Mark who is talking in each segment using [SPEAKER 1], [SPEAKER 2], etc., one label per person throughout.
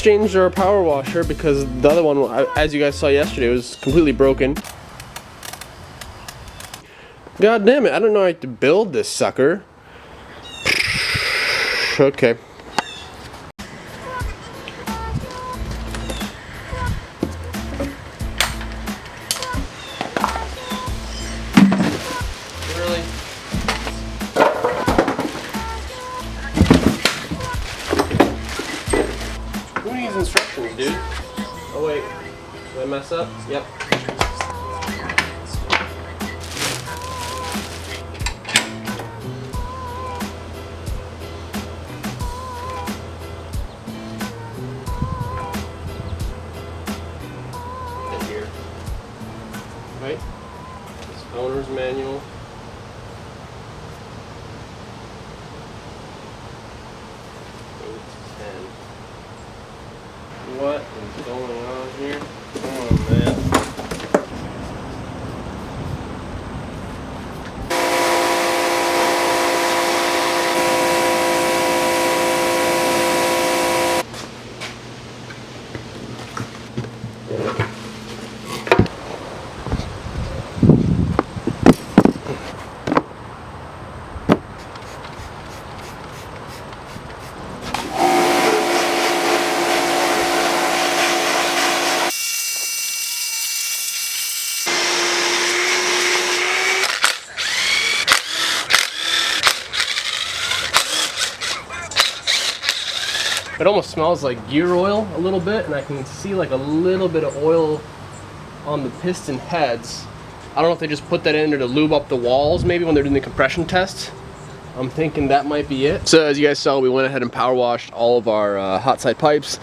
[SPEAKER 1] exchanged our power washer because the other one, as you guys saw yesterday, was completely broken. God damn it, I don't know how to build this sucker. Okay. Really? Who needs instructions, dude? Oh wait, did I mess up? Yep. Right? This owner's manual. What is going on here? Oh man. It almost smells like gear oil a little bit, and I can see like a little bit of oil on the piston heads. I don't know if they just put that in there to lube up the walls maybe when they're doing the compression test. I'm thinking that might be it. So as you guys saw, we went ahead and power washed all of our hot side pipes.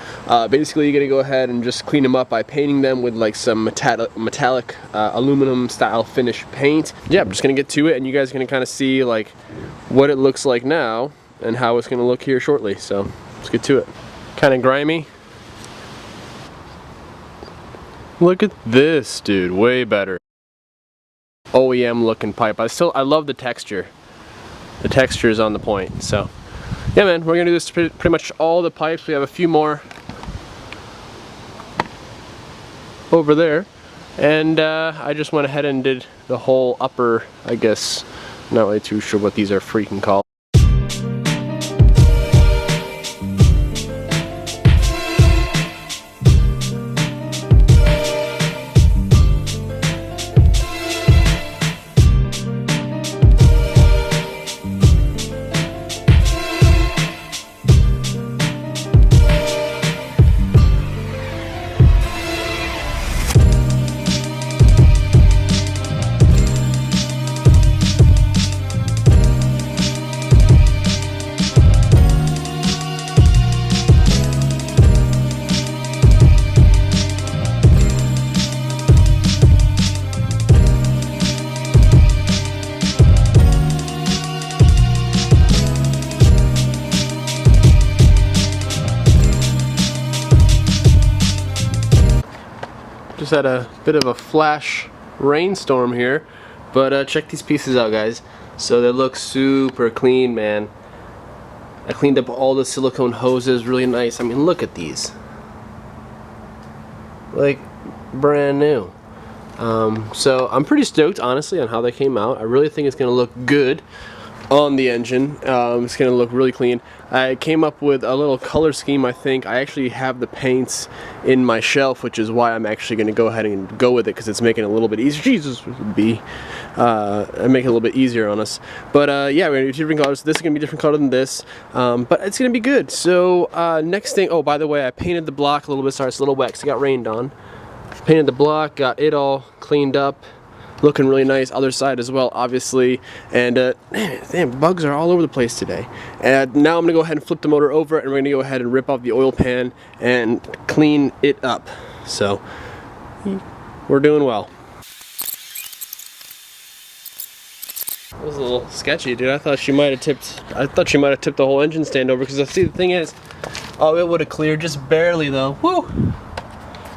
[SPEAKER 1] Basically you're gonna go ahead and just clean them up by painting them with like some metallic aluminum style finish paint. Yeah, I'm just gonna get to it and you guys are gonna kind of see like what it looks like now and how it's gonna look here shortly. So let's get to it. Kind of grimy. Look at this, dude, way better. OEM looking pipe. I love the texture. The texture is on the point. So yeah man, we're gonna do this pretty much all the pipes. We have a few more over there, and I just went ahead and did the whole upper, I guess. Not really too sure what these are freaking called. Just had a bit of a flash rainstorm here, but check these pieces out, guys. So they look super clean, man. I cleaned up all the silicone hoses really nice. I mean, look at these, like brand new. So I'm pretty stoked, honestly, on how they came out. I really think it's gonna look good on the engine. It's gonna look really clean. I came up with a little color scheme. I think I actually have the paints in my shelf, which is why I'm actually gonna go ahead and go with it, because it's making it a little bit easier. Jesus, make it a little bit easier on us. But yeah, we're gonna do different colors. This is gonna be different color than this, but it's gonna be good. So next thing, oh, by the way, I painted the block a little bit. Sorry, it's a little wet because it got rained on. Painted the block, got it all cleaned up. Looking really nice. Other side as well, obviously. And damn, bugs are all over the place today. And now I'm gonna go ahead and flip the motor over, and we're gonna go ahead and rip off the oil pan and clean it up. So we're doing well. That was a little sketchy, dude. I thought she might have tipped the whole engine stand over, because I see the thing is, oh, it would have cleared just barely though. Woo!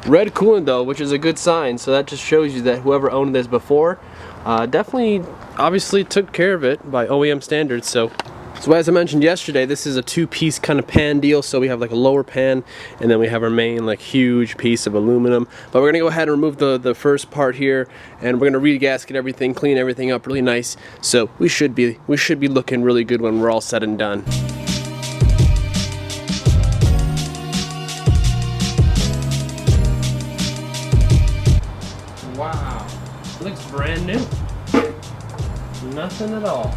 [SPEAKER 1] Red coolant though, which is a good sign, so that just shows you that whoever owned this before definitely obviously took care of it by OEM standards. So So as I mentioned yesterday, this is a two-piece kind of pan deal. So we have like a lower pan, and then we have our main like huge piece of aluminum. But we're gonna go ahead and remove the first part here, and we're gonna re-gasket everything, clean everything up really nice. So we should be looking really good when we're all said and done. Wow, looks brand new. Nothing at all.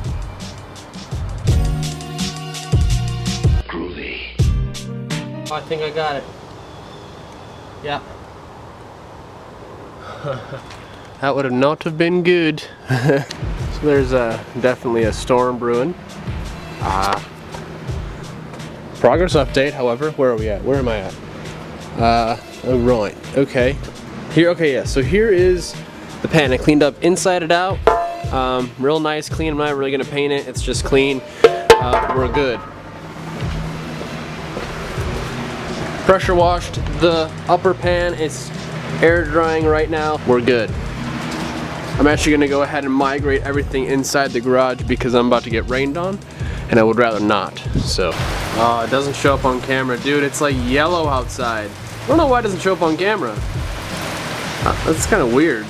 [SPEAKER 1] I think I got it. Yeah. That would have not have been good. So there's definitely a storm brewing. Progress update, however, where are we at? Where am I at? Oh right, okay. Here, okay, yeah, so here is the pan. I cleaned up inside and out. Real nice, clean. I'm not really gonna paint it, it's just clean. We're good. Pressure washed the upper pan. It's air drying right now. We're good. I'm actually gonna go ahead and migrate everything inside the garage because I'm about to get rained on, and I would rather not. So, it doesn't show up on camera, dude. It's like yellow outside. I don't know why it doesn't show up on camera. That's kind of weird.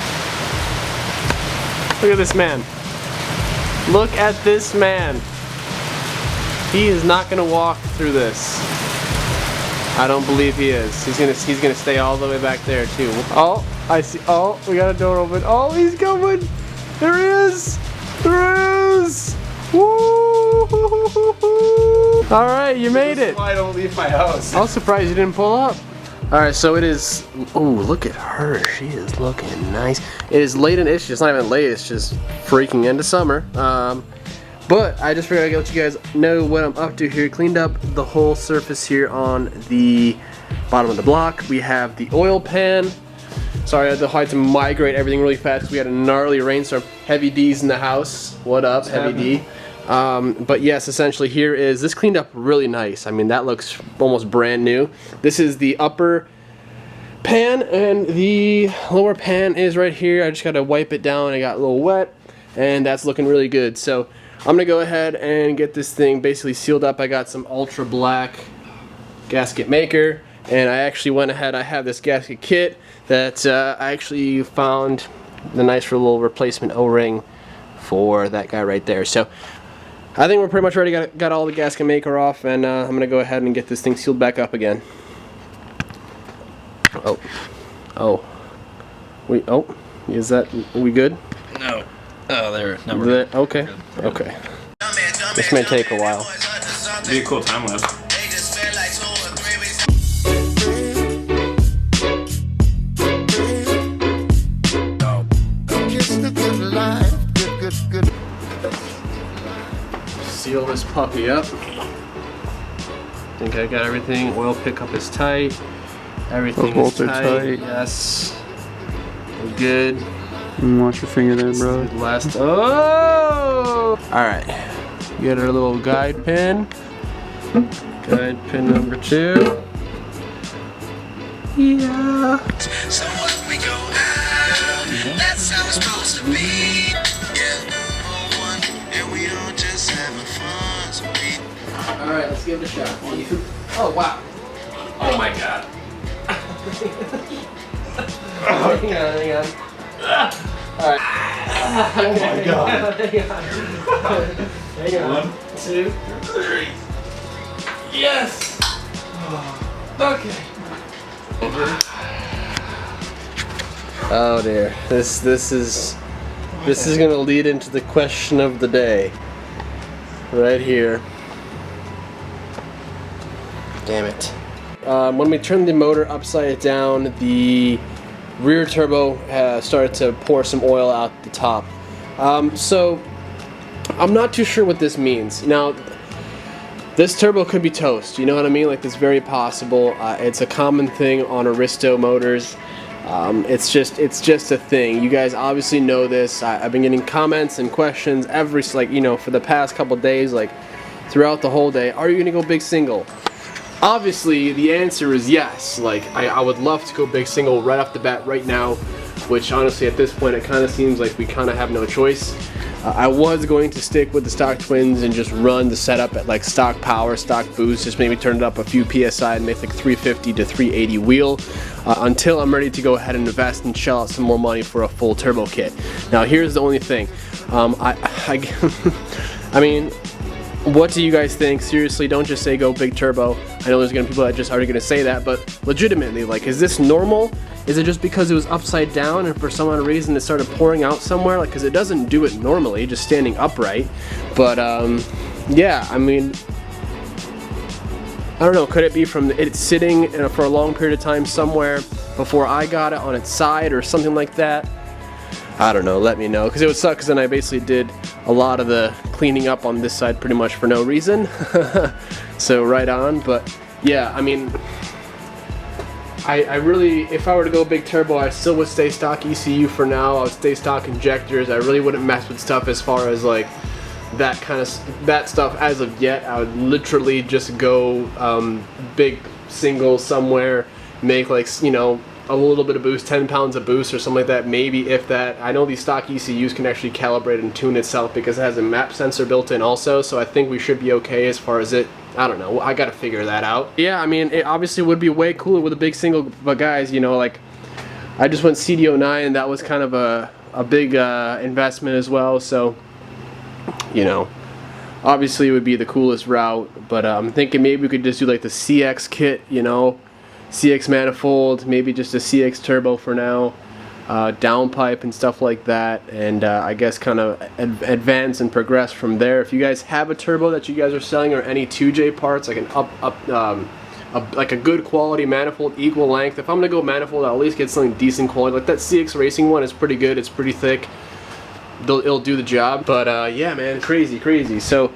[SPEAKER 1] Look at this man. Look at this man. He is not gonna walk through this. I don't believe he is. He's gonna stay all the way back there too. Oh, I see. Oh, we got a door open. Oh, he's coming. There he is. There he is. Woo! All right, you made it.
[SPEAKER 2] That's why I don't leave my house.
[SPEAKER 1] I was surprised you didn't pull up. All right, so it is. Oh, look at her. She is looking nice. It is late in It's not even late. It's just freaking into summer. But I just figured I'd let you guys know what I'm up to here. Cleaned up the whole surface here on the bottom of the block. We have the oil pan. Sorry, I had to migrate everything really fast because we had a gnarly rainstorm. Heavy D's in the house. What up, Heavy D? But yes, essentially here is, this cleaned up really nice. I mean, that looks almost brand new. This is the upper pan, and the lower pan is right here. I just got to wipe it down. I got a little wet, and that's looking really good. So I'm gonna go ahead and get this thing basically sealed up. I got some ultra black gasket maker, and I actually went ahead. I have this gasket kit that I actually found the nice little replacement O-ring for that guy right there. So I think we're pretty much ready. Got all the gasket maker off, and I'm gonna go ahead and get this thing sealed back up again. Oh, is that, are we good?
[SPEAKER 2] No. Oh, there. No, we're good.
[SPEAKER 1] Okay. Okay. This may take a while.
[SPEAKER 2] It'd be a cool time lapse.
[SPEAKER 1] Seal this puppy up. Think I got everything. Oil pickup is tight. Everything is tight. Yes. We're good.
[SPEAKER 3] Watch your finger there, bro.
[SPEAKER 1] Last. Oh! Alright. You got our little guide pin. Guide pin number 2. Yeah.
[SPEAKER 4] So what we go out, that's how it's supposed to be. Yeah, one, and we all just having fun. So
[SPEAKER 1] alright, let's give it a shot. Oh, wow.
[SPEAKER 2] Oh my god.
[SPEAKER 1] Hang on. Alright.
[SPEAKER 2] Oh my god.
[SPEAKER 1] Hang on. 1, 2, 3. Yes! Okay. Oh dear. This is gonna lead into the question of the day. Right here. Damn it. When we turned the motor upside down, the rear turbo started to pour some oil out the top. So I'm not too sure what this means. Now, this turbo could be toast, you know what I mean? Like, it's very possible. It's a common thing on Aristo motors. It's just a thing. You guys obviously know this. I've been getting comments and questions for the past couple days, like throughout the whole day. Are you gonna go big single? Obviously, the answer is yes. Like, I would love to go big single right off the bat right now, which honestly at this point it kind of seems like we kind of have no choice. I was going to stick with the stock twins and just run the setup at like stock power, stock boost, just maybe turn it up a few PSI and make like 350 to 380 wheel until I'm ready to go ahead and invest and shell out some more money for a full turbo kit. Now here's the only thing, I mean, what do you guys think? Seriously, don't just say go big turbo. I know there's gonna be people that just already gonna say that, but legitimately, like, is this normal? Is it just because it was upside down and for some odd reason it started pouring out somewhere? Like, because it doesn't do it normally, just standing upright. But yeah, I mean, I don't know. Could it be from it sitting for a long period of time somewhere before I got it on its side or something like that? I don't know, let me know, because it would suck, because then I basically did a lot of the cleaning up on this side pretty much for no reason. So right on. But yeah, I mean, I really, if I were to go big turbo, I still would stay stock ECU for now. I would stay stock injectors. I really wouldn't mess with stuff as far as like that kind of that stuff as of yet. I would literally just go big single somewhere, make like, you know, a little bit of boost, 10 pounds of boost or something like that, maybe, if that. I know these stock ECUs can actually calibrate and tune itself because it has a map sensor built in also, so I think we should be okay as far as it. I don't know, I gotta figure that out. Yeah, I mean, it obviously would be way cooler with a big single, but guys, you know, like, I just went CD09, that was kind of a big investment as well, so, you know, obviously it would be the coolest route, but I'm thinking maybe we could just do like the CX kit, you know, CX manifold, maybe just a CX turbo for now, downpipe and stuff like that, and I guess kind of advance and progress from there. If you guys have a turbo that you guys are selling, or any 2J parts, like an like a good quality manifold, equal length. If I'm gonna go manifold, I'll at least get something decent quality. Like that CX Racing one is pretty good. It's pretty thick. It'll do the job. But yeah, man, crazy. So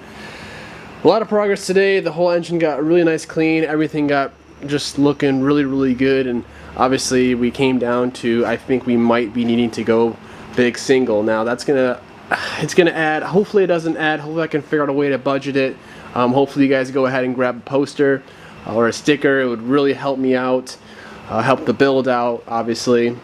[SPEAKER 1] a lot of progress today. The whole engine got really nice clean. Everything got just looking really good, and obviously we came down to, I think we might be needing to go big single. Now that's it's gonna add, hopefully it doesn't add, hopefully I can figure out a way to budget it. Hopefully you guys go ahead and grab a poster or a sticker. It would really help me out, help the build out, obviously,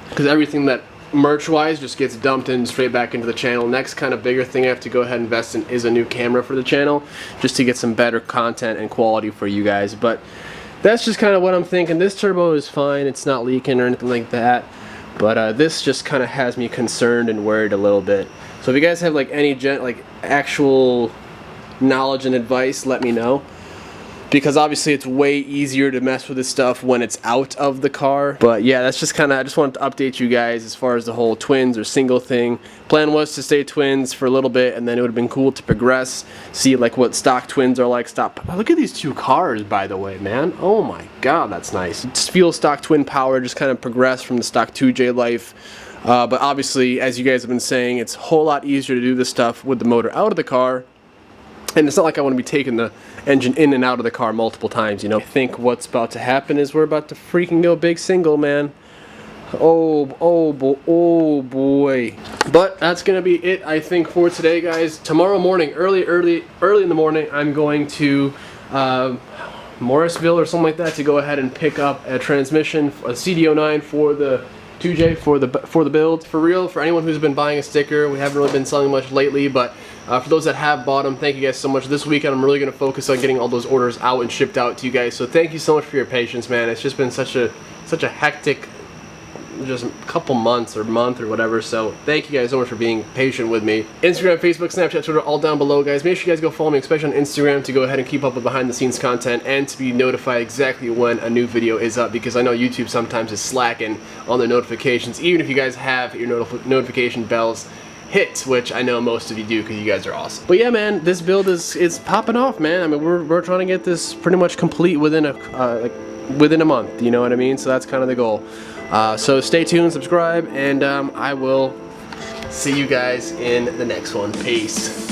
[SPEAKER 1] because everything that merch wise just gets dumped in straight back into the channel. Next kind of bigger thing I have to go ahead and invest in is a new camera for the channel, just to get some better content and quality for you guys. But that's just kind of what I'm thinking. This turbo is fine, it's not leaking or anything like that, but this just kind of has me concerned and worried a little bit. So if you guys have like any actual knowledge and advice, let me know, because obviously it's way easier to mess with this stuff when it's out of the car. But yeah, that's just kind of, I just wanted to update you guys as far as the whole twins or single thing. Plan was to stay twins for a little bit, and then it would have been cool to progress, see like what stock twins are like. Look at these two cars, by the way, man. Oh my god, that's nice. Just feel stock twin power, just kind of progress from the stock 2J life. But obviously, as you guys have been saying, it's a whole lot easier to do this stuff with the motor out of the car. And it's not like I want to be taking the engine in and out of the car multiple times, you know. I think what's about to happen is we're about to freaking go big single, man. Oh boy. But that's gonna be it, I think, for today, guys. Tomorrow morning, early in the morning, I'm going to Morrisville or something like that to go ahead and pick up a transmission, a CD09 for the 2J for the build. For real, for anyone who's been buying a sticker, we haven't really been selling much lately, but for those that have bought them, thank you guys so much. This weekend I'm really going to focus on getting all those orders out and shipped out to you guys, so thank you so much for your patience, man. It's just been such a hectic, just a couple months or month or whatever, so thank you guys so much for being patient with me. Instagram, Facebook, Snapchat, Twitter, all down below, guys. Make sure you guys go follow me, especially on Instagram, to go ahead and keep up with behind the scenes content and to be notified exactly when a new video is up, because I know YouTube sometimes is slacking on their notifications, even if you guys have your notification bells hit, which I know most of you do because you guys are awesome. But yeah, man, this build is popping off, man. I mean, we're trying to get this pretty much complete within a month, you know what I mean? So that's kind of the goal. So stay tuned, subscribe, and I will see you guys in the next one. Peace.